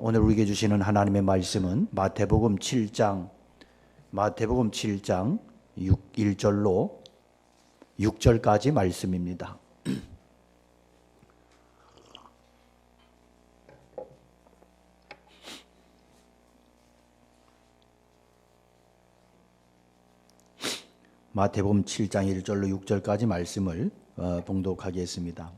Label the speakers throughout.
Speaker 1: 오늘 우리에게 주시는 하나님의 말씀은 마태복음 7장 1절로 6절까지 말씀입니다. 마태복음 7장 1절로 6절까지 말씀을 봉독하겠습니다.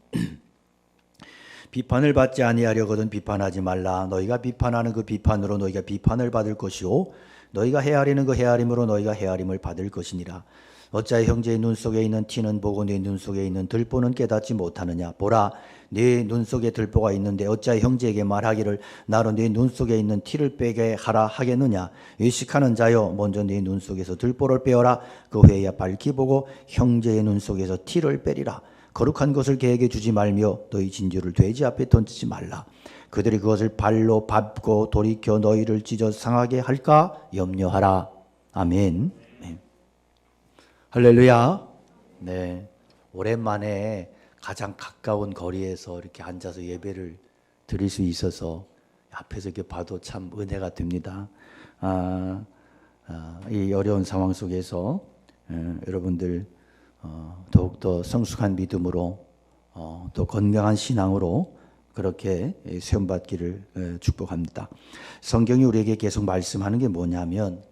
Speaker 1: 비판을 받지 아니하려거든 비판하지 말라. 너희가 비판하는 그 비판으로 너희가 비판을 받을 것이요 너희가 헤아리는 그 헤아림으로 너희가 헤아림을 받을 것이니라. 어찌하여 형제의 눈 속에 있는 티는 보고 네 눈 속에 있는 들보는 깨닫지 못하느냐. 보라, 네 눈 속에 들보가 있는데 어찌하여 형제에게 말하기를 나로 네 눈 속에 있는 티를 빼게 하라 하겠느냐. 의식하는 자여, 먼저 네 눈 속에서 들보를 빼어라. 그 후에야 밝히 보고 형제의 눈 속에서 티를 빼리라. 거룩한 것을 개에게 주지 말며 너희 진주를 돼지 앞에 던지지 말라. 그들이 그것을 발로 밟고 돌이켜 너희를 찢어 상하게 할까 염려하라. 아멘. 네. 할렐루야. 네. 오랜만에 가장 가까운 거리에서 이렇게 앉아서 예배를 드릴 수 있어서 앞에서 이렇게 봐도 참 은혜가 됩니다. 이 어려운 상황 속에서 여러분들 더욱더 성숙한 믿음으로 또 건강한 신앙으로 그렇게 시험받기를 축복합니다. 성경이 우리에게 계속 말씀하는 게 뭐냐면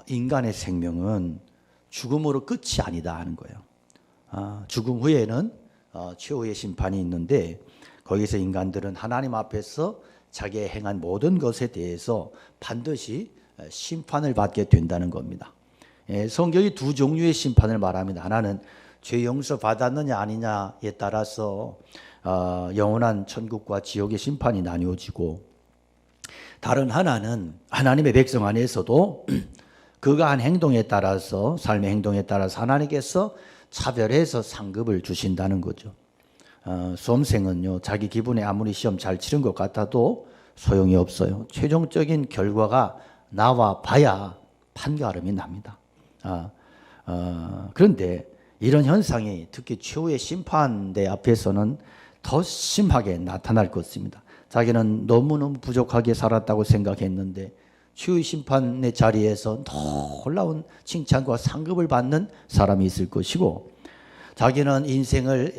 Speaker 1: 인간의 생명은 죽음으로 끝이 아니다 하는 거예요. 죽음 후에는 최후의 심판이 있는데 거기서 인간들은 하나님 앞에서 자기의 행한 모든 것에 대해서 반드시 심판을 받게 된다는 겁니다. 성경이 두 종류의 심판을 말합니다. 하나는 죄 용서 받았느냐 아니냐에 따라서 영원한 천국과 지옥의 심판이 나뉘어지고, 다른 하나는 하나님의 백성 안에서도 그가 한 행동에 따라서, 삶의 행동에 따라서 하나님께서 차별해서 상급을 주신다는 거죠. 수험생은요, 자기 기분에 아무리 시험 잘 치른 것 같아도 소용이 없어요. 최종적인 결과가 나와 봐야 판가름이 납니다. 그런데 이런 현상이 특히 최후의 심판대 앞에서는 더 심하게 나타날 것입니다. 자기는 너무너무 부족하게 살았다고 생각했는데 최후의 심판의 자리에서 놀라운 칭찬과 상급을 받는 사람이 있을 것이고, 자기는 인생을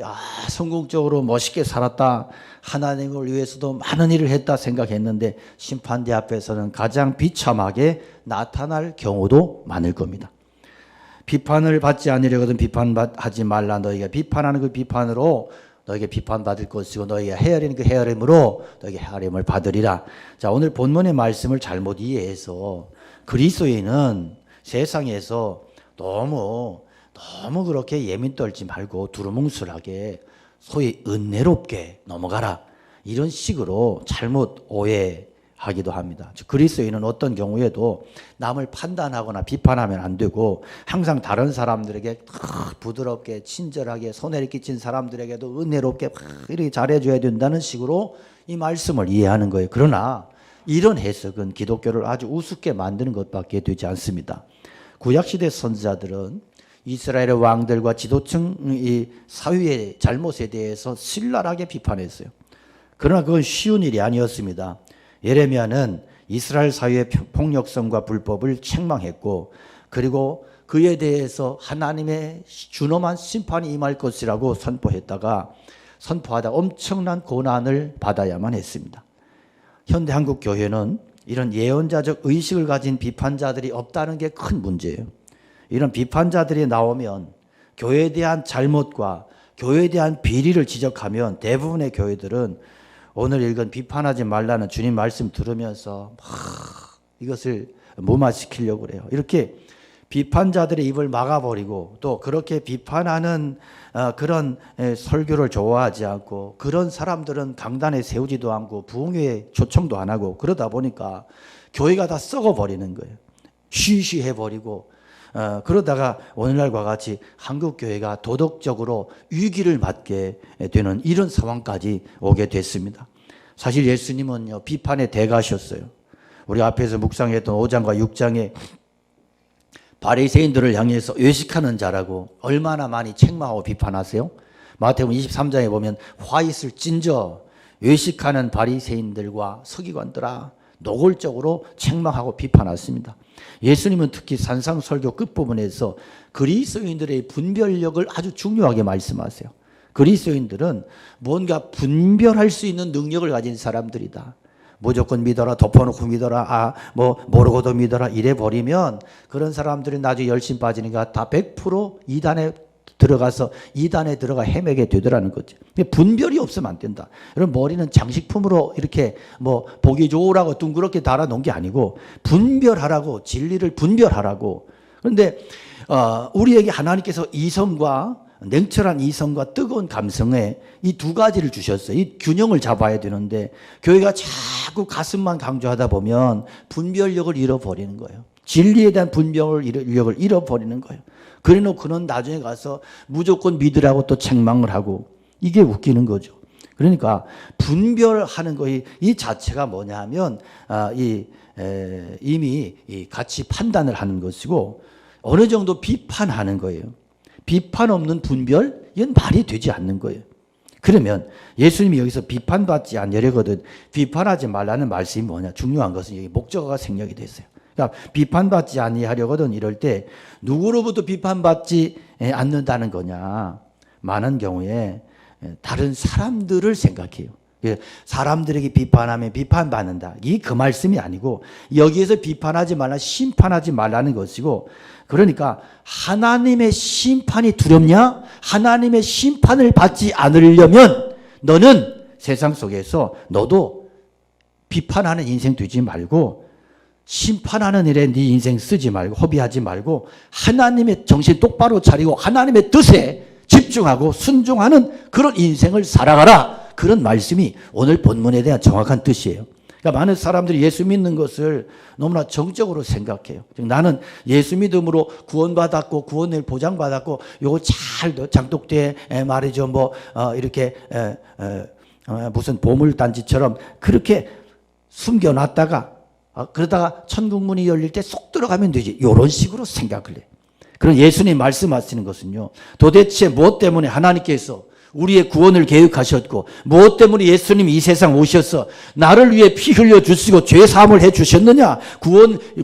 Speaker 1: 성공적으로 멋있게 살았다, 하나님을 위해서도 많은 일을 했다 생각했는데 심판대 앞에서는 가장 비참하게 나타날 경우도 많을 겁니다. 비판을 받지 않으려거든 비판하지 말라. 너희가 비판하는 그 비판으로 너희가 비판받을 것이고 너희가 헤아리는 그 헤아림으로 너희가 헤아림을 받으리라. 자, 오늘 본문의 말씀을 잘못 이해해서 그리스도인은 세상에서 너무 그렇게 예민 떨지 말고 두루뭉술하게 소위 은혜롭게 넘어가라, 이런 식으로 잘못 오해하기도 합니다. 즉 그리스도인은 어떤 경우에도 남을 판단하거나 비판하면 안 되고 항상 다른 사람들에게 부드럽게 친절하게, 손해를 끼친 사람들에게도 은혜롭게 이렇게 잘해줘야 된다는 식으로 이 말씀을 이해하는 거예요. 그러나 이런 해석은 기독교를 아주 우습게 만드는 것밖에 되지 않습니다. 구약시대 선지자들은 이스라엘의 왕들과 지도층 이 사회의 잘못에 대해서 신랄하게 비판했어요. 그러나 그건 쉬운 일이 아니었습니다. 예레미야는 이스라엘 사회의 폭력성과 불법을 책망했고, 그리고 그에 대해서 하나님의 준엄한 심판이 임할 것이라고 선포하다 엄청난 고난을 받아야만 했습니다. 현대 한국 교회는 이런 예언자적 의식을 가진 비판자들이 없다는 게 큰 문제예요. 이런 비판자들이 나오면 교회에 대한 잘못과 교회에 대한 비리를 지적하면 대부분의 교회들은 오늘 읽은 비판하지 말라는 주님 말씀 들으면서 이것을 무마시키려고 그래요. 이렇게 비판자들의 입을 막아버리고 또 그렇게 비판하는 그런 설교를 좋아하지 않고, 그런 사람들은 강단에 세우지도 않고 부흥회에 초청도 안 하고, 그러다 보니까 교회가 다 썩어버리는 거예요. 쉬쉬해버리고, 그러다가 오늘날과 같이 한국교회가 도덕적으로 위기를 맞게 되는 이런 상황까지 오게 됐습니다. 사실 예수님은요, 비판의 대가셨어요. 우리 앞에서 묵상했던 5장과 6장에 바리새인들을 향해서 외식하는 자라고 얼마나 많이 책망하고 비판하세요? 마태복음 23장에 보면 화 있을 찐저 외식하는 바리새인들과 서기관들아 노골적으로 책망하고 비판했습니다. 예수님은 특히 산상설교 끝부분에서 그리스도인들의 분별력을 아주 중요하게 말씀하세요. 그리스도인들은 뭔가 분별할 수 있는 능력을 가진 사람들이다. 무조건 믿어라, 덮어놓고 믿어라, 모르고도 믿어라 이래 버리면 그런 사람들이 나중에 열심 빠지니까 다 100% 이단에 들어가 헤매게 되더라는 거죠. 분별이 없으면 안 된다. 여러분, 머리는 장식품으로 이렇게 보기 좋으라고 둥그렇게 달아놓은 게 아니고 분별하라고, 진리를 분별하라고. 그런데 우리에게 하나님께서 이성과 냉철한 이성과 뜨거운 감성에 이 두 가지를 주셨어요. 이 균형을 잡아야 되는데 교회가 자꾸 가슴만 강조하다 보면 분별력을 잃어버리는 거예요. 진리에 대한 분별력을 잃어버리는 거예요. 그래놓고는 나중에 가서 무조건 믿으라고 또 책망을 하고, 이게 웃기는 거죠. 그러니까 분별하는 거 이 자체가 뭐냐 하면 이미 같이 판단을 하는 것이고 어느 정도 비판하는 거예요. 비판 없는 분별? 이건 말이 되지 않는 거예요. 그러면 예수님이 여기서 비판받지 않으려거든 비판하지 말라는 말씀이 뭐냐? 중요한 것은 여기 목적어가 생략이 됐어요. 그러니까 비판받지 아니하려거든 이럴 때 누구로부터 비판받지 않는다는 거냐? 많은 경우에 다른 사람들을 생각해요. 사람들에게 비판하면 비판받는다. 그 말씀이 아니고 여기에서 비판하지 말라, 심판하지 말라는 것이고, 그러니까 하나님의 심판이 두렵냐? 하나님의 심판을 받지 않으려면 너는 세상 속에서 너도 비판하는 인생 되지 말고 심판하는 일에 네 인생 쓰지 말고 허비하지 말고 하나님의 정신 똑바로 차리고 하나님의 뜻에 집중하고 순종하는 그런 인생을 살아가라. 그런 말씀이 오늘 본문에 대한 정확한 뜻이에요. 그러니까 많은 사람들이 예수 믿는 것을 너무나 정적으로 생각해요. 나는 예수 믿음으로 구원받았고 구원을 보장받았고 요거 잘 장독대에 말이죠. 이렇게 무슨 보물단지처럼 그렇게 숨겨놨다가 그러다가 천국 문이 열릴 때 쏙 들어가면 되지. 이런 식으로 생각을 해요. 그런 예수님 말씀하시는 것은요. 도대체 무엇 때문에 하나님께서 우리의 구원을 계획하셨고 무엇 때문에 예수님이 이 세상 오셔서 나를 위해 피 흘려 주시고 죄 사함을 해 주셨느냐,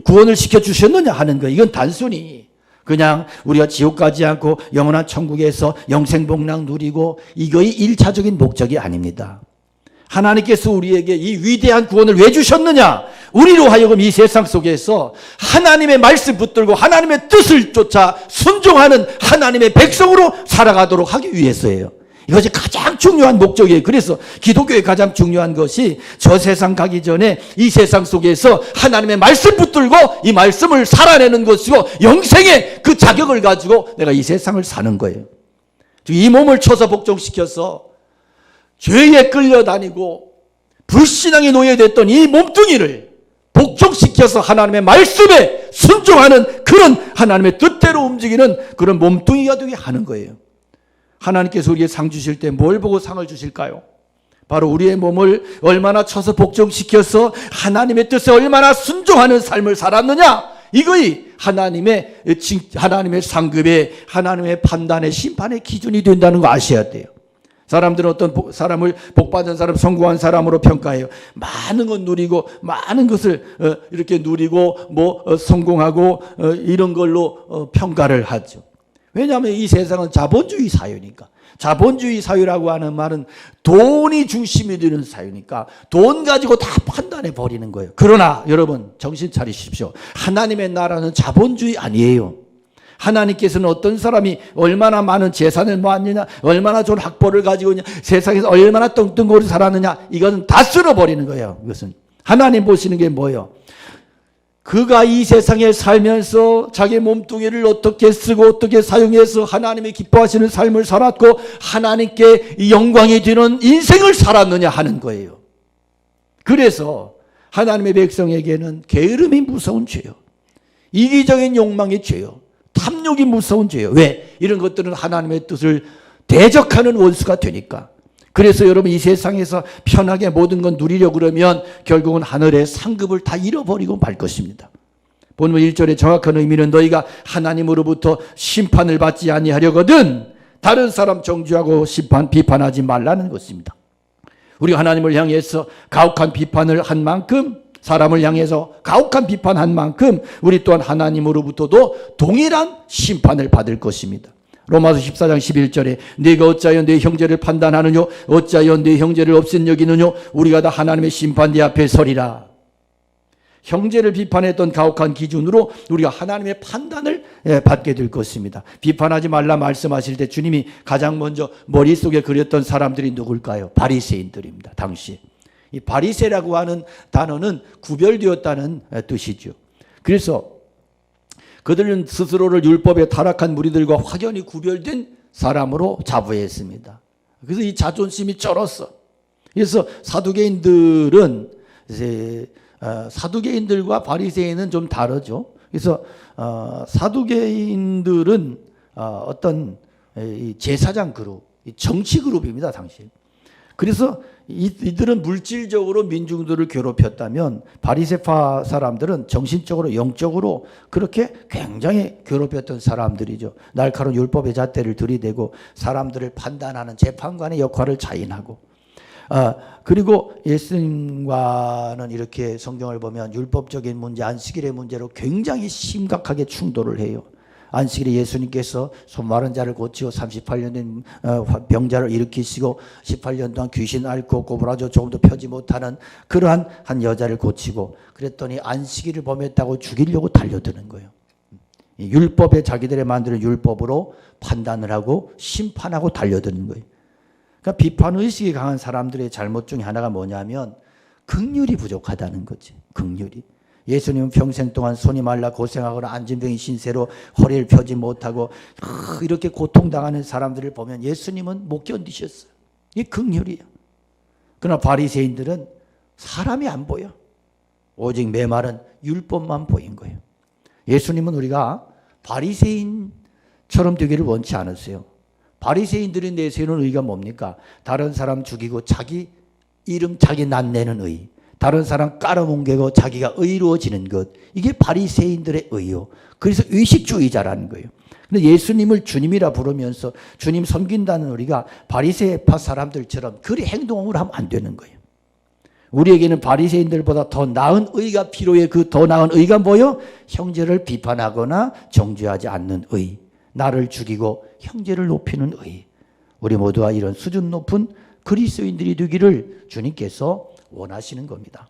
Speaker 1: 구원을 시켜 주셨느냐 하는 거. 이건 단순히 그냥 우리가 지옥 가지 않고 영원한 천국에서 영생복락 누리고 이거의 1차적인 목적이 아닙니다. 하나님께서 우리에게 이 위대한 구원을 왜 주셨느냐? 우리로 하여금 이 세상 속에서 하나님의 말씀 붙들고 하나님의 뜻을 쫓아 순종하는 하나님의 백성으로 살아가도록 하기 위해서예요. 이것이 가장 중요한 목적이에요. 그래서 기독교의 가장 중요한 것이 저 세상 가기 전에 이 세상 속에서 하나님의 말씀 붙들고 이 말씀을 살아내는 것이고 영생의 그 자격을 가지고 내가 이 세상을 사는 거예요. 이 몸을 쳐서 복종시켜서 죄에 끌려다니고 불신앙의 노예됐던 이 몸뚱이를 복종시켜서 하나님의 말씀에 순종하는 그런 하나님의 뜻대로 움직이는 그런 몸뚱이가 되게 하는 거예요. 하나님께서 우리에게 상 주실 때 뭘 보고 상을 주실까요? 바로 우리의 몸을 얼마나 쳐서 복종시켜서 하나님의 뜻에 얼마나 순종하는 삶을 살았느냐, 이거이 하나님의 상급의 하나님의 판단의 심판의 기준이 된다는 거 아셔야 돼요. 사람들은 어떤 사람을 복받은 사람, 성공한 사람으로 평가해요. 많은 것 누리고 많은 것을 이렇게 누리고 성공하고 이런 걸로 평가를 하죠. 왜냐하면 이 세상은 자본주의 사회니까. 자본주의 사회라고 하는 말은 돈이 중심이 되는 사회니까 돈 가지고 다 판단해 버리는 거예요. 그러나 여러분 정신 차리십시오. 하나님의 나라는 자본주의 아니에요. 하나님께서는 어떤 사람이 얼마나 많은 재산을 모았느냐, 얼마나 좋은 학벌을 가지고 있느냐, 세상에서 얼마나 떵떵거리 살았느냐, 이것은 다 쓸어버리는 거예요. 이것은 하나님 보시는 게 뭐예요? 그가 이 세상에 살면서 자기 몸뚱이를 어떻게 쓰고 어떻게 사용해서 하나님이 기뻐하시는 삶을 살았고 하나님께 영광이 되는 인생을 살았느냐 하는 거예요. 그래서 하나님의 백성에게는 게으름이 무서운 죄요. 이기적인 욕망이 죄요. 탐욕이 무서운 죄요. 왜? 이런 것들은 하나님의 뜻을 대적하는 원수가 되니까. 그래서 여러분 이 세상에서 편하게 모든 건 누리려고 그러면 결국은 하늘의 상급을 다 잃어버리고 말 것입니다. 본문 1절의 정확한 의미는 너희가 하나님으로부터 심판을 받지 아니하려거든 다른 사람 정죄하고 비판하지 말라는 것입니다. 우리가 하나님을 향해서 가혹한 비판을 한 만큼, 사람을 향해서 가혹한 비판한 만큼 우리 또한 하나님으로부터도 동일한 심판을 받을 것입니다. 로마서 14장 11절에 네가 어찌하여 네 형제를 판단하느냐, 어찌하여 네 형제를 없앤 여기느냐, 우리가 다 하나님의 심판대 앞에 서리라. 형제를 비판했던 가혹한 기준으로 우리가 하나님의 판단을 받게 될 것입니다. 비판하지 말라 말씀하실 때 주님이 가장 먼저 머릿속에 그렸던 사람들이 누굴까요? 바리새인들입니다. 당시 이 바리새라고 하는 단어는 구별되었다는 뜻이죠. 그래서 그들은 스스로를 율법에 타락한 무리들과 확연히 구별된 사람으로 자부했습니다. 그래서 이 자존심이 쩔었어. 그래서 사두개인들은 사두개인들과 바리새인은 좀 다르죠. 그래서 사두개인들은 어떤 제사장 그룹, 정치 그룹입니다, 당시. 그래서 이들은 물질적으로 민중들을 괴롭혔다면 바리새파 사람들은 정신적으로, 영적으로 그렇게 굉장히 괴롭혔던 사람들이죠. 날카로운 율법의 잣대를 들이대고 사람들을 판단하는 재판관의 역할을 자인하고, 그리고 예수님과는 이렇게 성경을 보면 율법적인 문제, 안식일의 문제로 굉장히 심각하게 충돌을 해요. 안식일에 예수님께서 손 마른 자를 고치고 38년 된 병자를 일으키시고 18년 동안 귀신 앓고 꼬부라져 조금도 펴지 못하는 그러한 한 여자를 고치고, 그랬더니 안식일을 범했다고 죽이려고 달려드는 거예요. 율법에 자기들의 만드는 율법으로 판단을 하고 심판하고 달려드는 거예요. 그러니까 비판의식이 강한 사람들의 잘못 중에 하나가 뭐냐면 긍휼이 부족하다는 거지. 긍휼이. 예수님은 평생 동안 손이 말라 고생하거나 안진병이 신세로 허리를 펴지 못하고 이렇게 고통당하는 사람들을 보면 예수님은 못 견디셨어요. 이게 긍휼이에요. 그러나 바리새인들은 사람이 안 보여. 오직 메마른 율법만 보인 거예요. 예수님은 우리가 바리새인처럼 되기를 원치 않으세요. 바리새인들이 내세우는 의가 뭡니까? 다른 사람 죽이고 자기 이름 자기 낫내는 의, 다른 사람 깔아뭉개고 자기가 의로워지는 것, 이게 바리새인들의 의요. 그래서 의식주의자라는 거예요. 근데 예수님을 주님이라 부르면서 주님 섬긴다는 우리가 바리새파 사람들처럼 그리 행동을 하면 안 되는 거예요. 우리에게는 바리새인들보다 더 나은 의가 필요해. 그 더 나은 의가 뭐요? 형제를 비판하거나 정죄하지 않는 의, 나를 죽이고 형제를 높이는 의. 우리 모두가 이런 수준 높은 그리스도인들이 되기를 주님께서 원하시는 겁니다.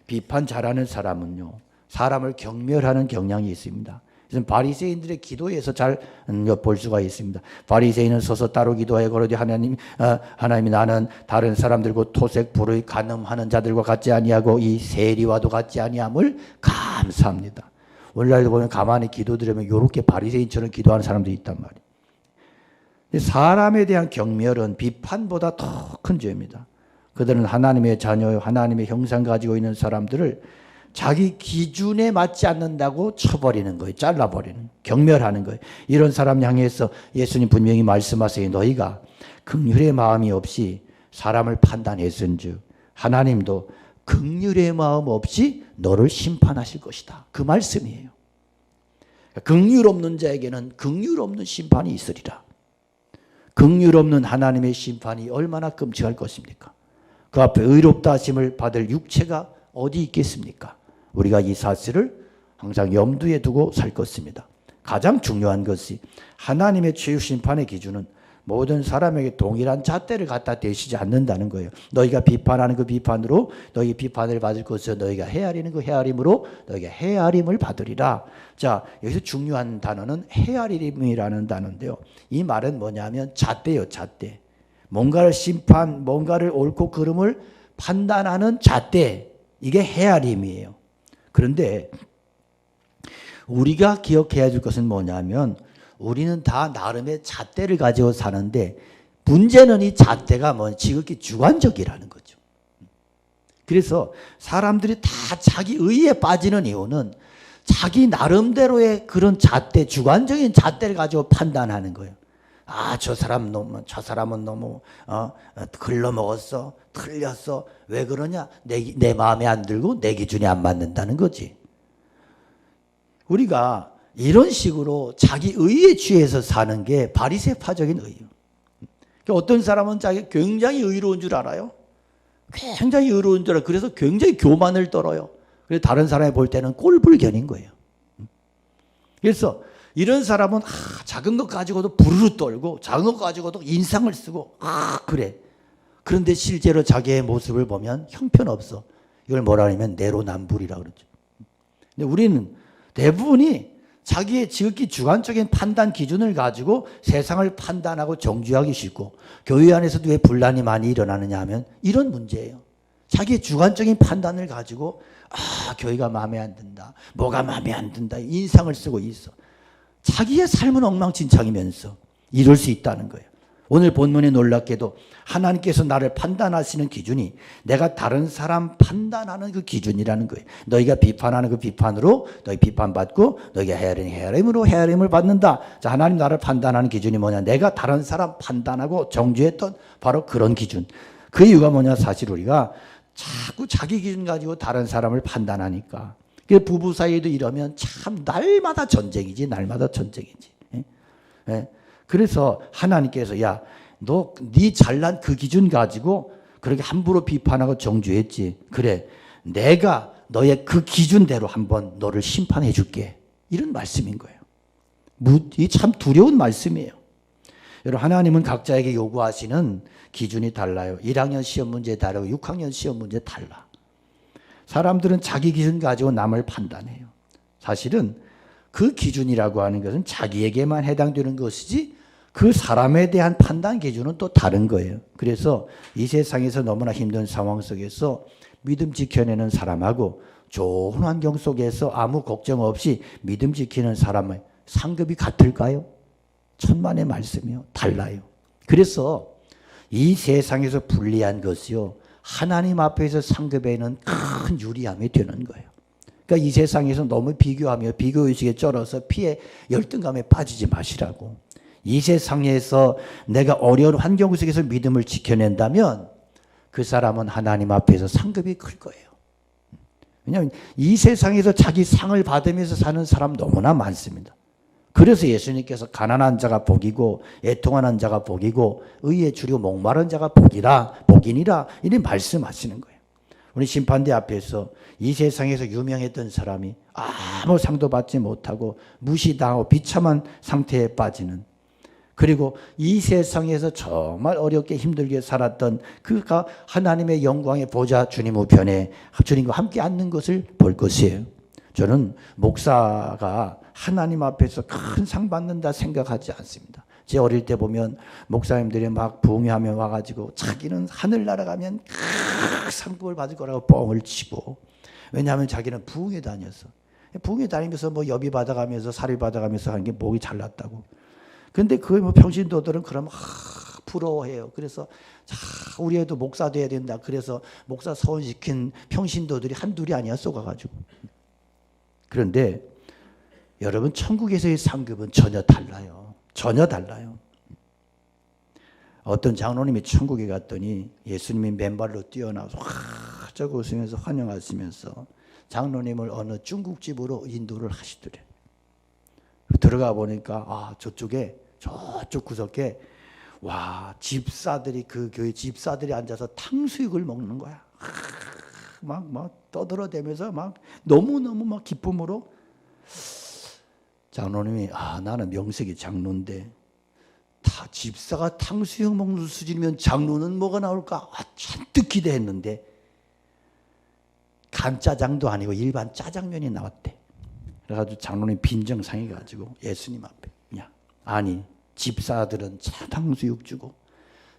Speaker 1: 비판 잘하는 사람은요, 사람을 경멸하는 경향이 있습니다. 그래서 바리새인들의 기도에서 잘 엿볼 수가 있습니다. 바리새인은 서서 따로 기도하여 거로되 하나님이 나는 다른 사람들과 토색 불의 간음하는 자들과 같지 아니하고 이 세리와도 같지 아니함을 감사합니다. 오늘날도 보면 가만히 기도드리면 이렇게 바리새인처럼 기도하는 사람들이 있단 말이에요. 사람에 대한 경멸은 비판보다 더 큰 죄입니다. 그들은 하나님의 자녀요, 하나님의 형상 가지고 있는 사람들을 자기 기준에 맞지 않는다고 쳐버리는 거예요. 잘라버리는, 경멸하는 거예요. 이런 사람 향해서 예수님 분명히 말씀하세요. 너희가 긍휼의 마음이 없이 사람을 판단했은즉 하나님도 긍휼의 마음 없이 너를 심판하실 것이다. 그 말씀이에요. 긍휼 없는 자에게는 긍휼 없는 심판이 있으리라. 긍휼 없는 하나님의 심판이 얼마나 끔찍할 것입니까? 그 앞에 의롭다 하심을 받을 육체가 어디 있겠습니까? 우리가 이 사실을 항상 염두에 두고 살 것입니다. 가장 중요한 것이 하나님의 최후 심판의 기준은 모든 사람에게 동일한 잣대를 갖다 대시지 않는다는 거예요. 너희가 비판하는 그 비판으로 너희 비판을 받을 것을 너희가 헤아리는 그 헤아림으로 너희가 헤아림을 받으리라. 자, 여기서 중요한 단어는 헤아림이라는 단어인데요. 이 말은 뭐냐면 잣대요, 잣대. 뭔가를 심판, 뭔가를 옳고 그름을 판단하는 잣대. 이게 헤아림이에요. 그런데 우리가 기억해야 될 것은 뭐냐면 우리는 다 나름의 잣대를 가지고 사는데 문제는 이 잣대가 지극히 주관적이라는 거죠. 그래서 사람들이 다 자기 의에 빠지는 이유는 자기 나름대로의 그런 잣대, 주관적인 잣대를 가지고 판단하는 거예요. 아, 저 사람은 너무 글러먹었어, 틀렸어. 왜 그러냐? 내 마음에 안 들고 내 기준에 안 맞는다는 거지. 우리가 이런 식으로 자기 의에 취해서 사는 게 바리새파적인 의예요. 어떤 사람은 자기 굉장히 의로운 줄 알아요. 굉장히 의로운 줄 알아요. 그래서 굉장히 교만을 떨어요. 그래서 다른 사람이 볼 때는 꼴불견인 거예요. 그래서 이런 사람은 작은 것 가지고도 부르르 떨고 작은 것 가지고도 인상을 쓰고 그래. 그런데 실제로 자기의 모습을 보면 형편없어. 이걸 뭐라 하냐면 내로남불이라고 그러죠. 근데 우리는 대부분이 자기의 지극히 주관적인 판단 기준을 가지고 세상을 판단하고 정죄하기 쉽고 교회 안에서도 왜 분란이 많이 일어나느냐 하면 이런 문제예요. 자기의 주관적인 판단을 가지고 교회가 마음에 안 든다. 뭐가 마음에 안 든다. 인상을 쓰고 있어. 자기의 삶은 엉망진창이면서 이럴 수 있다는 거예요. 오늘 본문에 놀랍게도 하나님께서 나를 판단하시는 기준이 내가 다른 사람 판단하는 그 기준이라는 거예요. 너희가 비판하는 그 비판으로 너희 비판받고 너희가 헤아림으로 헤아림을 받는다. 자, 하나님 나를 판단하는 기준이 뭐냐? 내가 다른 사람 판단하고 정죄했던 바로 그런 기준. 그 이유가 뭐냐? 사실 우리가 자꾸 자기 기준 가지고 다른 사람을 판단하니까. 부부 사이에도 이러면 참 날마다 전쟁이지. 그래서 하나님께서 야, 너 네 잘난 그 기준 가지고 그렇게 함부로 비판하고 정죄했지. 그래, 내가 너의 그 기준대로 한번 너를 심판해 줄게. 이런 말씀인 거예요. 이 참 두려운 말씀이에요. 여러분, 하나님은 각자에게 요구하시는 기준이 달라요. 1학년 시험 문제 다르고 6학년 시험 문제 달라. 사람들은 자기 기준 가지고 남을 판단해요. 사실은 그 기준이라고 하는 것은 자기에게만 해당되는 것이지 그 사람에 대한 판단 기준은 또 다른 거예요. 그래서 이 세상에서 너무나 힘든 상황 속에서 믿음 지켜내는 사람하고 좋은 환경 속에서 아무 걱정 없이 믿음 지키는 사람의 상급이 같을까요? 천만의 말씀이요. 달라요. 그래서 이 세상에서 불리한 것이요. 하나님 앞에서 상급에는 큰 유리함이 되는 거예요. 그러니까 이 세상에서 너무 비교하며 비교의식에 쩔어서 피해 열등감에 빠지지 마시라고. 이 세상에서 내가 어려운 환경 속에서 믿음을 지켜낸다면 그 사람은 하나님 앞에서 상급이 클 거예요. 왜냐하면 이 세상에서 자기 상을 받으면서 사는 사람 너무나 많습니다. 그래서 예수님께서 가난한 자가 복이고 애통하는 자가 복이고 의에 주려 목마른 자가 복이니라 이런 말씀하시는 거예요. 우리 심판대 앞에서 이 세상에서 유명했던 사람이 아무 상도 받지 못하고 무시당하고 비참한 상태에 빠지는, 그리고 이 세상에서 정말 어렵게 힘들게 살았던 그가 하나님의 영광의 보좌 주님 우편에 주님과 함께 앉는 것을 볼 것이에요. 저는 목사가 하나님 앞에서 큰 상 받는다 생각하지 않습니다. 제 어릴 때 보면 목사님들이 막 부흥하며 와가지고 자기는 하늘 날아가면 상급을 받을 거라고 뻥을 치고, 왜냐하면 자기는 부흥에 다녔어. 부흥에 다니면서 뭐 여비 받아가면서 살이 받아가면서 하는 게 목이 잘났다고. 근데 그 뭐 평신도들은 그러면 부러워해요. 그래서 우리 애도 목사 돼야 된다. 그래서 목사 서원시킨 평신도들이 한둘이 아니야, 쏘가가지고. 그런데 여러분, 천국에서의 상급은 전혀 달라요. 전혀 달라요. 어떤 장로님이 천국에 갔더니 예수님이 맨발로 뛰어나와서 활짝 웃으면서 환영하시면서 장로님을 어느 중국집으로 인도를 하시더래. 들어가 보니까 저쪽 구석에 집사들이, 그 교회 집사들이 앉아서 탕수육을 먹는 거야. 막 떠들어대면서 막 너무너무 막 기쁨으로. 장로님이 나는 명색이 장로인데 다 집사가 탕수육 먹는 수준이면 장로는 뭐가 나올까? 잔뜩 기대했는데 간짜장도 아니고 일반 짜장면이 나왔대. 그래가지고 장로님 빈정상해가지고 예수님 앞에, 아니 집사들은 탕수육 주고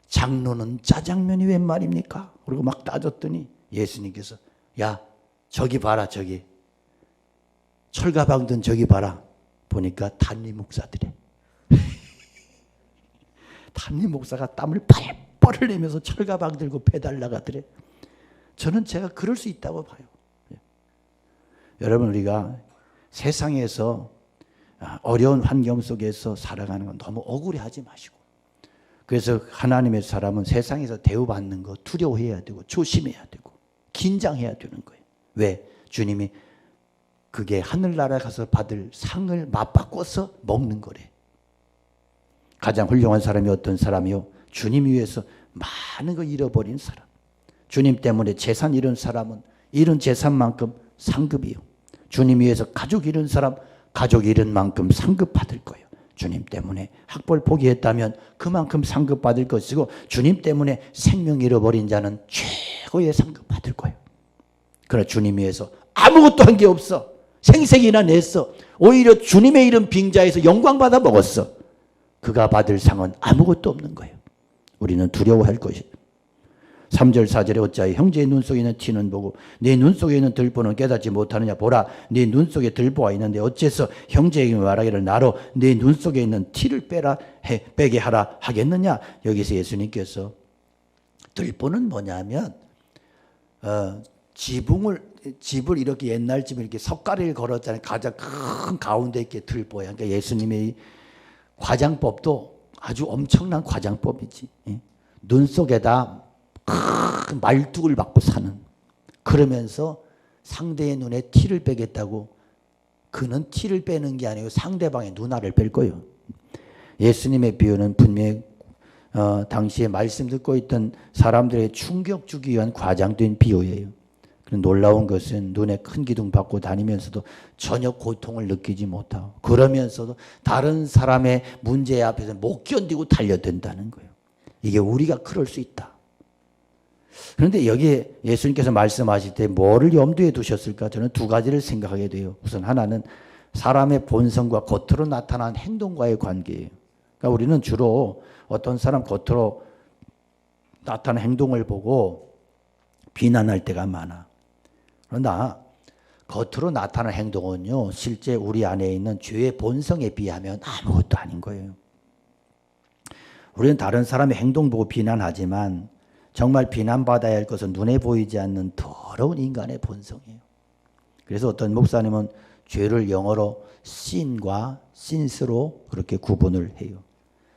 Speaker 1: 장로는 짜장면이 웬 말입니까? 그리고 막 따졌더니 예수님께서 저기 봐라, 저기 철가방 든 저기 봐라. 보니까 담임 목사들이 담임 목사가 땀을 펄펄 흘리면서 철가방 들고 배달 나가더래. 저는 제가 그럴 수 있다고 봐요. 여러분, 우리가 세상에서 어려운 환경 속에서 살아가는 건 너무 억울해하지 마시고, 그래서 하나님의 사람은 세상에서 대우받는 거 두려워해야 되고 조심해야 되고 긴장해야 되는 거예요. 왜? 주님이 그게 하늘나라 가서 받을 상을 맞바꿔서 먹는 거래. 가장 훌륭한 사람이 어떤 사람이요? 주님 위해서 많은 거 잃어버린 사람. 주님 때문에 재산 잃은 사람은 잃은 재산만큼 상급이요. 주님 위해서 가족 잃은 사람 가족 잃은 만큼 상급 받을 거예요. 주님 때문에 학벌 포기했다면 그만큼 상급 받을 것이고 주님 때문에 생명 잃어버린 자는 최고의 상급 받을 거예요. 그러나 주님 위해서 아무것도 한 게 없어. 생색이나 냈어. 오히려 주님의 이름 빙자해서 영광 받아 먹었어. 그가 받을 상은 아무것도 없는 거예요. 우리는 두려워할 것이에요. 3절 4절에 어찌하여 형제의 눈 속에 있는 티는 보고 네 눈 속에 있는 들보는 깨닫지 못하느냐. 보라, 네 눈 속에 들보가 있는데 어째서 형제에게 말하기를 나로 네 눈 속에 있는 티를 빼게 하라 하겠느냐. 여기서 예수님께서 들보는 뭐냐면 집을 이렇게 옛날 집을 이렇게 석가리를 걸었잖아요. 가장 큰 가운데 있게 들보야. 그러니까 예수님의 과장법도 아주 엄청난 과장법이지. 눈 속에다 큰 말뚝을 받고 사는. 그러면서 상대의 눈에 티를 빼겠다고. 그는 티를 빼는 게 아니고 상대방의 눈알을 뺄 거예요. 예수님의 비유는 분명히 당시에 말씀 듣고 있던 사람들의 충격 주기 위한 과장된 비유예요. 놀라운 것은 눈에 큰 기둥 받고 다니면서도 전혀 고통을 느끼지 못하고 그러면서도 다른 사람의 문제 앞에서 못 견디고 달려든다는 거예요. 이게 우리가 그럴 수 있다. 그런데 여기에 예수님께서 말씀하실 때 뭐를 염두에 두셨을까? 저는 두 가지를 생각하게 돼요. 우선 하나는 사람의 본성과 겉으로 나타난 행동과의 관계예요. 그러니까 우리는 주로 어떤 사람 겉으로 나타난 행동을 보고 비난할 때가 많아. 그러나 겉으로 나타나는 행동은요, 실제 우리 안에 있는 죄의 본성에 비하면 아무것도 아닌 거예요. 우리는 다른 사람의 행동 보고 비난하지만 정말 비난받아야 할 것은 눈에 보이지 않는 더러운 인간의 본성이에요. 그래서 어떤 목사님은 죄를 영어로 sin과 sins로 그렇게 구분을 해요.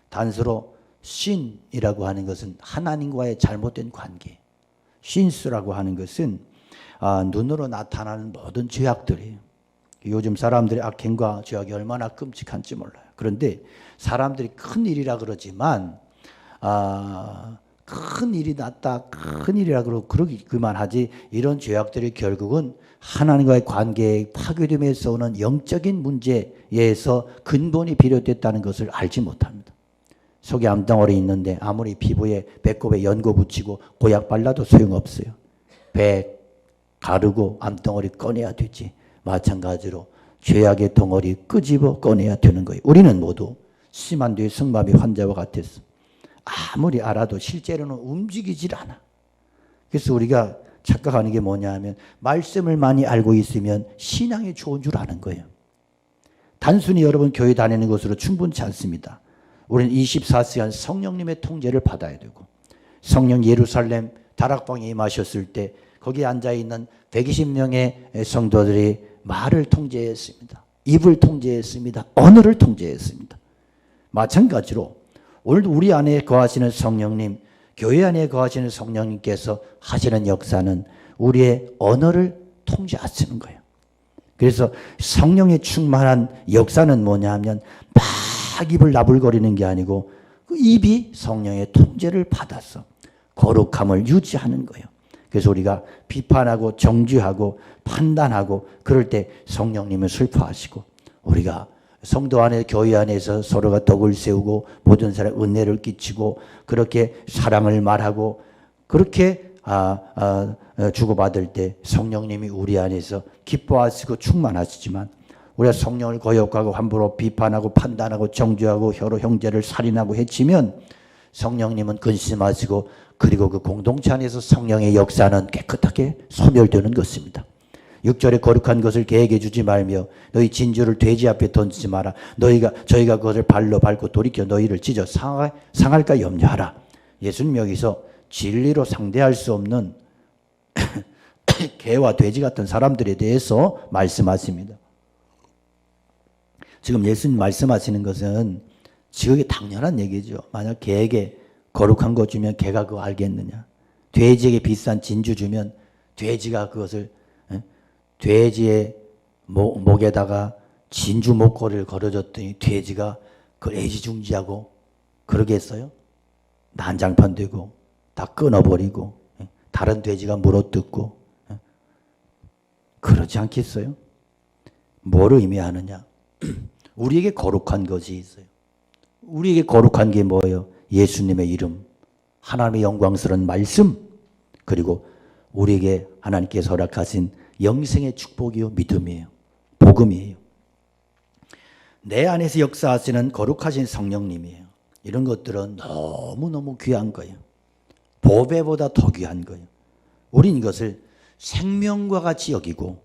Speaker 1: 단서로 sin이라고 하는 것은 하나님과의 잘못된 관계, sins라고 하는 것은 눈으로 나타나는 모든 죄악들이에요. 요즘 사람들의 악행과 죄악이 얼마나 끔찍한지 몰라요. 그런데 사람들이 큰 일이라 그러지만 큰 일이 났다, 큰 일이라 그러기만 하지 이런 죄악들이 결국은 하나님과의 관계의 파괴됨에서 오는 영적인 문제에서 근본이 비롯됐다는 것을 알지 못합니다. 속에 암덩어리 있는데 아무리 피부에 배꼽에 연고 붙이고 고약 발라도 소용없어요. 배 가르고 암덩어리 꺼내야 되지. 마찬가지로 죄악의 덩어리 끄집어 꺼내야 되는 거예요. 우리는 모두 심한 뇌성마비 환자와 같았어. 아무리 알아도 실제로는 움직이질 않아. 그래서 우리가 착각하는 게 뭐냐 하면 말씀을 많이 알고 있으면 신앙이 좋은 줄 아는 거예요. 단순히 여러분 교회 다니는 것으로 충분치 않습니다. 우리는 24시간 성령님의 통제를 받아야 되고 성령 예루살렘 다락방에 임하셨을 때 거기에 앉아있는 120명의 성도들이 말을 통제했습니다. 입을 통제했습니다. 언어를 통제했습니다. 마찬가지로 오늘도 우리 안에 거하시는 성령님, 교회 안에 거하시는 성령님께서 하시는 역사는 우리의 언어를 통제하시는 거예요. 그래서 성령의 충만한 역사는 뭐냐 하면 막 입을 나불거리는 게 아니고 그 입이 성령의 통제를 받아서 거룩함을 유지하는 거예요. 그래서 우리가 비판하고 정죄하고 판단하고 그럴 때 성령님은 슬퍼하시고 우리가 성도 안에 교회 안에서 서로가 덕을 세우고 모든 사람 은혜를 끼치고 그렇게 사랑을 말하고 그렇게 주고받을 때 성령님이 우리 안에서 기뻐하시고 충만하시지만 우리가 성령을 거역하고 함부로 비판하고 판단하고 정죄하고 혀로 형제를 살인하고 해치면 성령님은 근심하시고 그리고 그 공동체 안에서 성령의 역사는 깨끗하게 소멸되는 것입니다. 6절에 거룩한 것을 개에게 주지 말며 너희 진주를 돼지 앞에 던지지 마라. 저희가 그것을 발로 밟고 돌이켜 너희를 찢어 상할까 염려하라. 예수님 여기서 진리로 상대할 수 없는 개와 돼지 같은 사람들에 대해서 말씀하십니다. 지금 예수님 말씀하시는 것은 지극히 당연한 얘기죠. 만약 개에게 거룩한 것 주면 개가 그거 알겠느냐. 돼지에게 비싼 진주 주면 돼지가 그것을 돼지의 목에다가 진주 목걸이를 걸어줬더니 돼지가 그걸 애지중지하고 그러겠어요? 난장판 되고 다 끊어버리고 다른 돼지가 물어뜯고. 그러지 않겠어요? 뭐를 의미하느냐? 우리에게 거룩한 것이 있어요. 우리에게 거룩한 게 뭐예요? 예수님의 이름, 하나님의 영광스러운 말씀, 그리고 우리에게 하나님께서 허락하신 영생의 축복이요, 믿음이에요, 복음이에요. 내 안에서 역사하시는 거룩하신 성령님이에요. 이런 것들은 너무너무 귀한 거예요. 보배보다 더 귀한 거예요. 우린 이것을 생명과 같이 여기고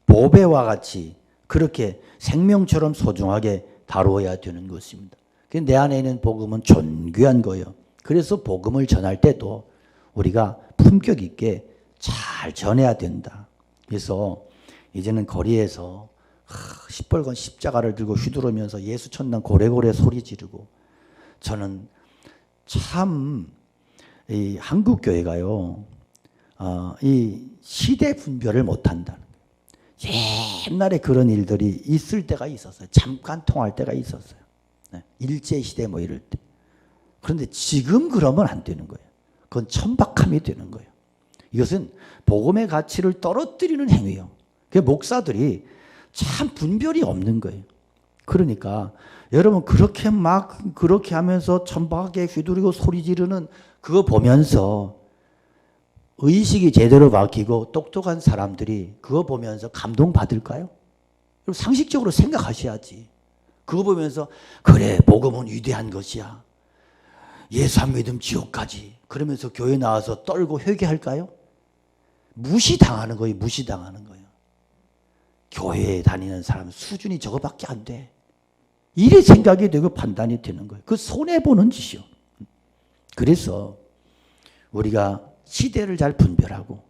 Speaker 1: 보배와 같이 그렇게 생명처럼 소중하게 다루어야 되는 것입니다. 내 안에 있는 복음은 존귀한 거예요. 그래서 복음을 전할 때도 우리가 품격 있게 잘 전해야 된다. 그래서 이제는 거리에서 시뻘건 십자가를 들고 휘두르면서 예수 천당 고래고래 소리 지르고, 저는 참 이 한국 교회가요, 이 시대 분별을 못한다는 거예요. 옛날에 그런 일들이 있을 때가 있었어요. 잠깐 통할 때가 있었어요. 일제 시대 뭐 이럴 때. 그런데 지금 그러면 안 되는 거예요. 그건 천박함이 되는 거예요. 이것은 복음의 가치를 떨어뜨리는 행위예요. 그 목사들이 참 분별이 없는 거예요. 그러니까 여러분 그렇게 하면서 천박하게 휘두르고 소리 지르는 그거 보면서 의식이 제대로 바뀌고 똑똑한 사람들이 그거 보면서 감동받을까요? 상식적으로 생각하셔야지. 그거 보면서 그래, 복음은 위대한 것이야, 예수 안 믿으면 지옥 가지, 그러면서 교회 나와서 떨고 회개할까요? 무시당하는 거예요. 무시당하는 거예요. 교회에 다니는 사람 수준이 저거밖에 안 돼, 이래 생각이 되고 판단이 되는 거예요. 그 손해보는 짓이요. 그래서 우리가 시대를 잘 분별하고,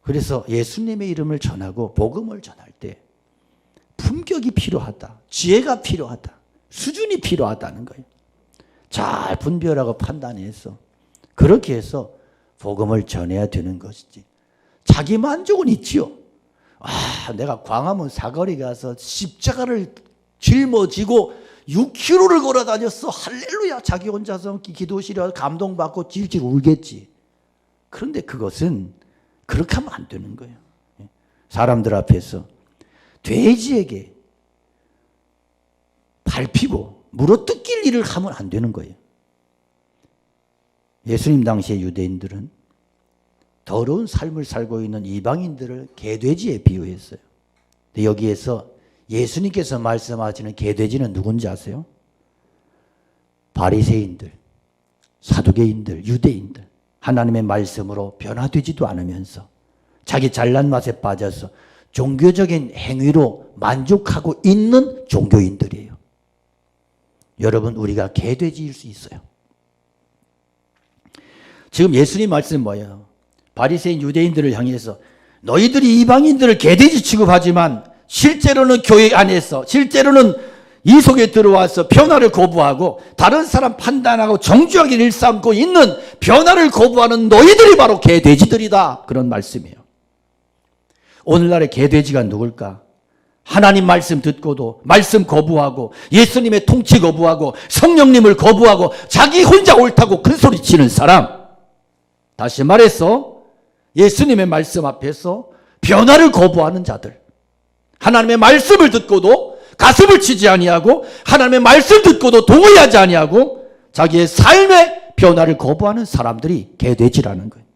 Speaker 1: 그래서 예수님의 이름을 전하고 복음을 전할 때 품격이 필요하다, 지혜가 필요하다, 수준이 필요하다는 거예요. 잘 분별하고 판단해서 그렇게 해서 복음을 전해야 되는 것이지. 자기 만족은 있지요. 내가 광화문 사거리 가서 십자가를 짊어지고 6km를 걸어 다녔어, 할렐루야, 자기 혼자서 기도실에 와서 감동받고 질질 울겠지. 그런데 그것은 그렇게 하면 안 되는 거예요. 사람들 앞에서 돼지에게 밟히고 물어뜯길 일을 하면 안 되는 거예요. 예수님 당시의 유대인들은 더러운 삶을 살고 있는 이방인들을 개돼지에 비유했어요. 근데 여기에서 예수님께서 말씀하시는 개돼지는 누군지 아세요? 바리새인들, 사두개인들, 유대인들, 하나님의 말씀으로 변화되지도 않으면서 자기 잘난 맛에 빠져서 종교적인 행위로 만족하고 있는 종교인들이에요. 여러분, 우리가 개돼지일 수 있어요. 지금 예수님 말씀은 뭐예요? 바리새인 유대인들을 향해서 너희들이 이방인들을 개돼지 취급하지만 실제로는 교회 안에서, 실제로는 이 속에 들어와서 변화를 거부하고 다른 사람 판단하고 정죄하게 일삼고 있는 변화를 거부하는 너희들이 바로 개돼지들이다, 그런 말씀이에요. 오늘날의 개돼지가 누굴까? 하나님 말씀 듣고도 말씀 거부하고 예수님의 통치 거부하고 성령님을 거부하고 자기 혼자 옳다고 큰소리치는 사람. 다시 말해서 예수님의 말씀 앞에서 변화를 거부하는 자들, 하나님의 말씀을 듣고도 가슴을 치지 아니하고 하나님의 말씀 듣고도 동의하지 아니하고 자기의 삶의 변화를 거부하는 사람들이 개돼지라는 거예요.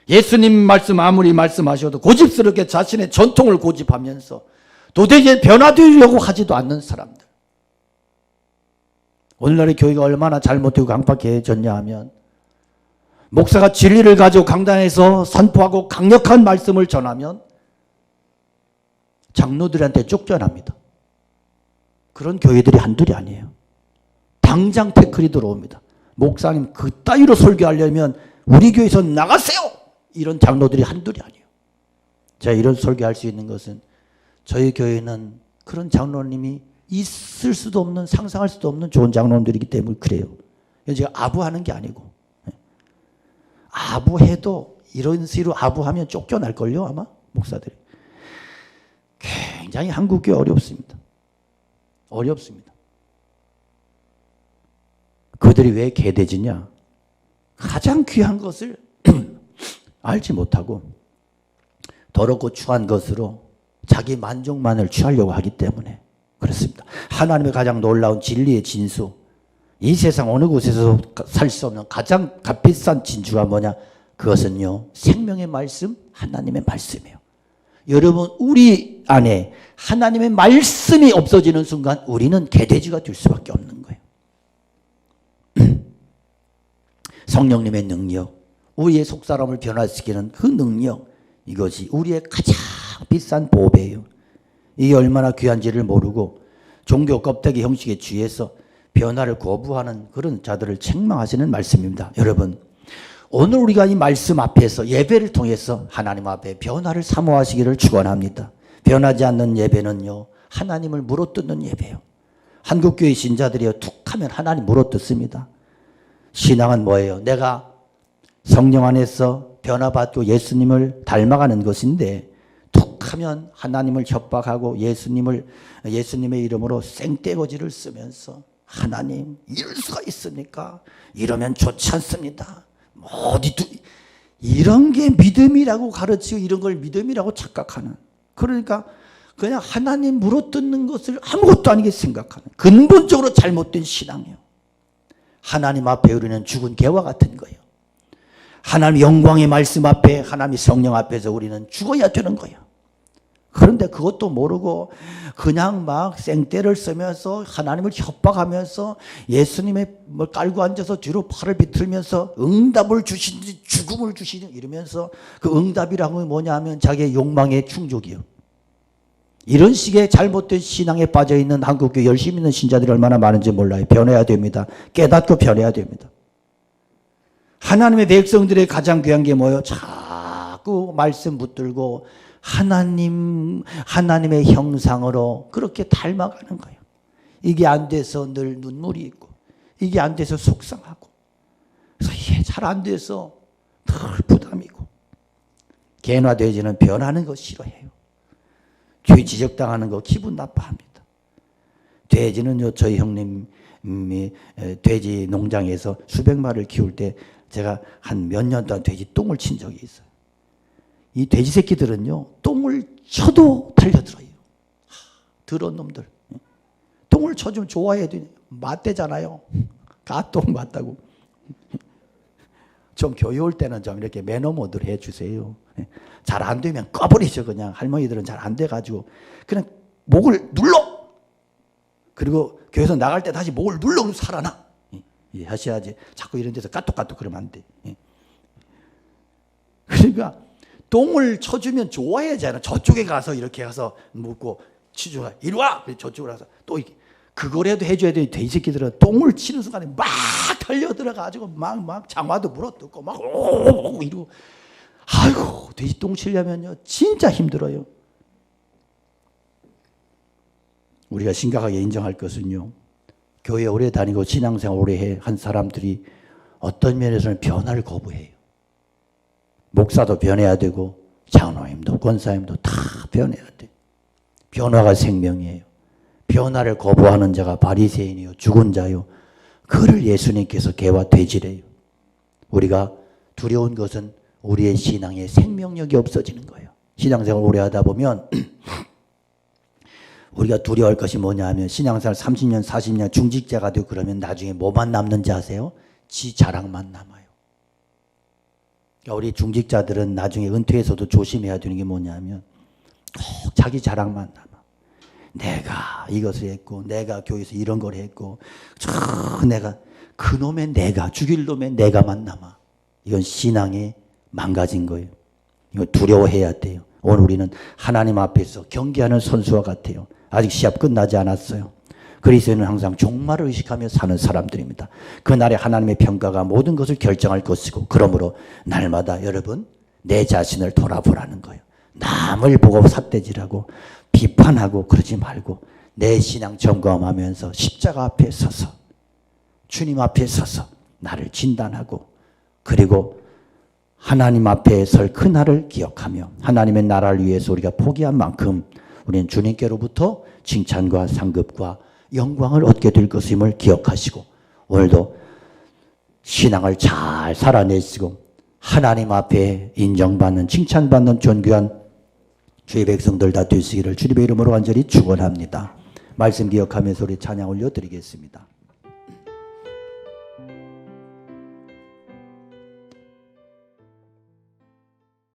Speaker 1: 예수님 말씀 아무리 말씀하셔도 고집스럽게 자신의 전통을 고집하면서 도대체 변화되려고 하지도 않는 사람들. 오늘날의 교회가 얼마나 잘못되고 강팍해졌냐 하면, 목사가 진리를 가지고 강단에서 선포하고 강력한 말씀을 전하면 장로들한테 쫓겨납니다. 그런 교회들이 한둘이 아니에요. 당장 태클이 들어옵니다. 목사님 그따위로 설교하려면 우리 교회에서 나가세요! 이런 장로들이 한둘이 아니에요. 제가 이런 설교할 수 있는 것은 저희 교회는 그런 장로님이 있을 수도 없는, 상상할 수도 없는 좋은 장로님들이기 때문에 그래요. 제가 아부하는 게 아니고, 아부해도 이런 식으로 아부하면 쫓겨날걸요, 아마 목사들이. 굉장히 한국교회 어렵습니다. 어렵습니다. 그들이 왜 개돼지냐? 가장 귀한 것을 알지 못하고 더럽고 추한 것으로 자기 만족만을 취하려고 하기 때문에 그렇습니다. 하나님의 가장 놀라운 진리의 진수, 이 세상 어느 곳에서 살 수 없는 가장 값비싼 진주가 뭐냐? 그것은요, 생명의 말씀, 하나님의 말씀이에요. 여러분, 우리 안에 하나님의 말씀이 없어지는 순간 우리는 개돼지가 될 수밖에 없는 거예요. 성령님의 능력, 우리의 속사람을 변화시키는 그 능력, 이것이 우리의 가장 비싼 보배예요. 이게 얼마나 귀한지를 모르고 종교 껍데기 형식에 취해서 변화를 거부하는 그런 자들을 책망하시는 말씀입니다. 여러분, 오늘 우리가 이 말씀 앞에서 예배를 통해서 하나님 앞에 변화를 사모하시기를 축원합니다. 변하지 않는 예배는요, 하나님을 물어뜯는 예배예요. 한국교회 신자들이요, 툭하면 하나님 물어뜯습니다. 신앙은 뭐예요? 내가 성령 안에서 변화받고 예수님을 닮아가는 것인데 툭하면 하나님을 협박하고 예수님의 이름으로 생떼거지를 쓰면서 하나님 이럴 수가 있습니까? 이러면 좋지 않습니다. 이런 게 믿음이라고 가르치고 이런 걸 믿음이라고 착각하는, 그러니까 그냥 하나님 물어뜯는 것을 아무것도 아니게 생각하는 근본적으로 잘못된 신앙이에요. 하나님 앞에 우리는 죽은 개와 같은 거예요. 하나님 영광의 말씀 앞에, 하나님 성령 앞에서 우리는 죽어야 되는 거예요. 그런데 그것도 모르고 그냥 막 생떼를 쓰면서 하나님을 협박하면서 예수님의 뭘 깔고 앉아서 뒤로 팔을 비틀면서 응답을 주시든지 죽음을 주시든지 이러면서 그 응답이라는 건 뭐냐 하면 자기의 욕망의 충족이요. 이런 식의 잘못된 신앙에 빠져있는 한국교회 열심히 있는 신자들이 얼마나 많은지 몰라요. 변해야 됩니다. 깨닫고 변해야 됩니다. 하나님의 백성들의 가장 귀한 게 뭐예요? 자꾸 말씀 붙들고 하나님의 형상으로 그렇게 닮아가는 거예요. 이게 안 돼서 늘 눈물이 있고, 이게 안 돼서 속상하고, 그래서 이게 잘 안 돼서 늘 부담이고, 개나 돼지는 변하는 거 싫어해요. 죄 지적당하는 거 기분 나빠합니다. 돼지는요, 저희 형님이 돼지 농장에서 수백 마리를 키울 때 제가 한 몇 년 동안 돼지 똥을 친 적이 있어요. 이 돼지 새끼들은요, 똥을 쳐도 달려들어요. 더러운 놈들. 똥을 쳐주면 좋아해야 돼. 맞대잖아요. 가똥 맞다고. 좀 교회 올 때는 좀 이렇게 매너 모드를 해주세요. 잘 안 되면 꺼버리죠. 그냥 할머니들은 잘 안 돼가지고 그냥 목을 눌러. 그리고 교회에서 나갈 때 다시 목을 눌러 살아나. 하셔야지. 자꾸 이런 데서 까똑까똑 그러면 안 돼. 그러니까 똥을 쳐주면 좋아해야잖아. 저쪽에 가서 이렇게 가서 묻고 치주가 이리 와. 저쪽으로 가서 또 이렇게 그거라도 해줘야 돼. 돼지 새끼들은 똥을 치는 순간에 막 달려 들어가지고 막 장화도 물어뜯고 막 이러고, 아이고 돼지 똥 치려면요 진짜 힘들어요. 우리가 심각하게 인정할 것은요, 교회 오래 다니고 신앙생활 오래 한 사람들이 어떤 면에서는 변화를 거부해요. 목사도 변해야 되고 장로님도 권사님도 다 변해야 돼. 변화가 생명이에요. 변화를 거부하는 자가 바리새인이요 죽은 자요, 그를 예수님께서 개와 돼지래요. 우리가 두려운 것은 우리의 신앙의 생명력이 없어지는 거예요. 신앙생활 오래 하다 보면 우리가 두려워할 것이 뭐냐 하면, 신앙생활 30년 40년 중직자가 되고 그러면 나중에 뭐만 남는지 아세요? 지 자랑만 남아요. 그러니까 우리 중직자들은 나중에 은퇴해서도 조심해야 되는 게 뭐냐면 꼭 자기 자랑만 남아. 내가 이것을 했고, 내가 교회에서 이런 걸 했고, 내가 그놈의 내가, 죽일 놈의 내가만 남아. 이건 신앙이 망가진 거예요. 이거 두려워해야 돼요. 오늘 우리는 하나님 앞에서 경기하는 선수와 같아요. 아직 시합 끝나지 않았어요. 그리스도인은 항상 종말을 의식하며 사는 사람들입니다. 그날에 하나님의 평가가 모든 것을 결정할 것이고, 그러므로 날마다 여러분 내 자신을 돌아보라는 거예요. 남을 보고 삿대질하고 비판하고 그러지 말고 내 신앙 점검하면서 십자가 앞에 서서 주님 앞에 서서 나를 진단하고, 그리고 하나님 앞에 설 그날을 기억하며 하나님의 나라를 위해서 우리가 포기한 만큼 우리는 주님께로부터 칭찬과 상급과 영광을 얻게 될 것임을 기억하시고, 오늘도 신앙을 잘 살아내시고 하나님 앞에 인정받는 칭찬받는 존귀한 주의 백성들 다 되시기를 주님의 이름으로 간절히 축원합니다. 말씀 기억하면서 우리 찬양 올려드리겠습니다.